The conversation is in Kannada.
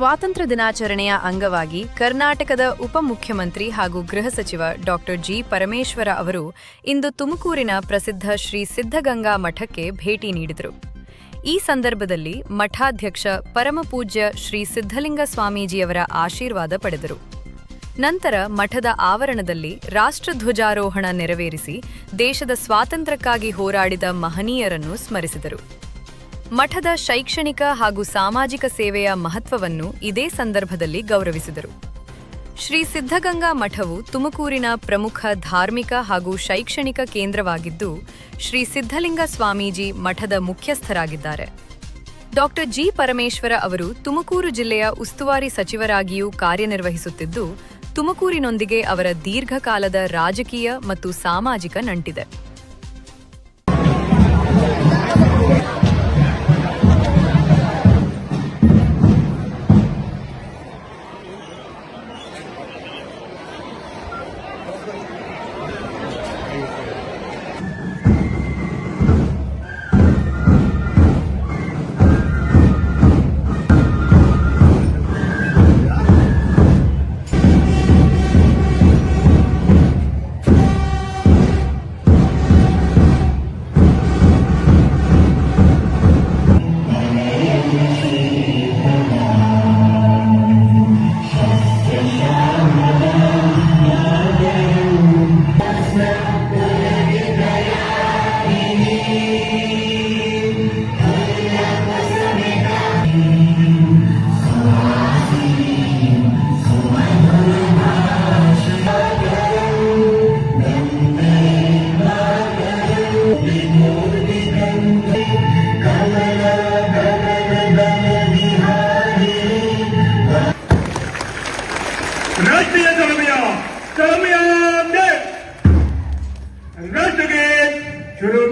ಸ್ವಾತಂತ್ರ್ಯ ದಿನಾಚರಣೆಯ ಅಂಗವಾಗಿ ಕರ್ನಾಟಕದ ಉಪಮುಖ್ಯಮಂತ್ರಿ ಹಾಗೂ ಗೃಹ ಸಚಿವ ಡಾಕ್ಟರ್ ಜಿ. ಪರಮೇಶ್ವರ ಅವರು ಇಂದು ತುಮಕೂರಿನ ಪ್ರಸಿದ್ಧ ಶ್ರೀ ಸಿದ್ಧಗಂಗಾ ಮಠಕ್ಕೆ ಭೇಟಿ ನೀಡಿದರು. ಈ ಸಂದರ್ಭದಲ್ಲಿ ಮಠಾಧ್ಯಕ್ಷ ಪರಮಪೂಜ್ಯ ಶ್ರೀ ಸಿದ್ಧಲಿಂಗ ಸ್ವಾಮೀಜಿಯವರ ಆಶೀರ್ವಾದ ಪಡೆದರು. ನಂತರ ಮಠದ ಆವರಣದಲ್ಲಿ ರಾಷ್ಟ್ರಧ್ವಜಾರೋಹಣ ನೆರವೇರಿಸಿ ದೇಶದ ಸ್ವಾತಂತ್ರ್ಯಕ್ಕಾಗಿ ಹೋರಾಡಿದ ಮಹನೀಯರನ್ನು ಸ್ಮರಿಸಿದರು. ಮಠದ ಶೈಕ್ಷಣಿಕ ಹಾಗೂ ಸಾಮಾಜಿಕ ಸೇವೆಯ ಮಹತ್ವವನ್ನು ಇದೇ ಸಂದರ್ಭದಲ್ಲಿ ಗೌರವಿಸಿದರು. ಶ್ರೀ ಸಿದ್ಧಗಂಗಾ ಮಠವು ತುಮಕೂರಿನ ಪ್ರಮುಖ ಧಾರ್ಮಿಕ ಹಾಗೂ ಶೈಕ್ಷಣಿಕ ಕೇಂದ್ರವಾಗಿದ್ದು, ಶ್ರೀ ಸಿದ್ಧಲಿಂಗ ಸ್ವಾಮೀಜಿ ಮಠದ ಮುಖ್ಯಸ್ಥರಾಗಿದ್ದಾರೆ. Doctor G. ಪರಮೇಶ್ವರ ಅವರು ತುಮಕೂರು ಜಿಲ್ಲೆಯ ಉಸ್ತುವಾರಿ ಸಚಿವರಾಗಿಯೂ ಕಾರ್ಯನಿರ್ವಹಿಸುತ್ತಿದ್ದು, ತುಮಕೂರಿನೊಂದಿಗೆ ಅವರ ದೀರ್ಘಕಾಲದ ರಾಜಕೀಯ ಮತ್ತು ಸಾಮಾಜಿಕ ನಂಟಿದೆ. राष्ट्रीय कलमिया राष्ट्र के शुरू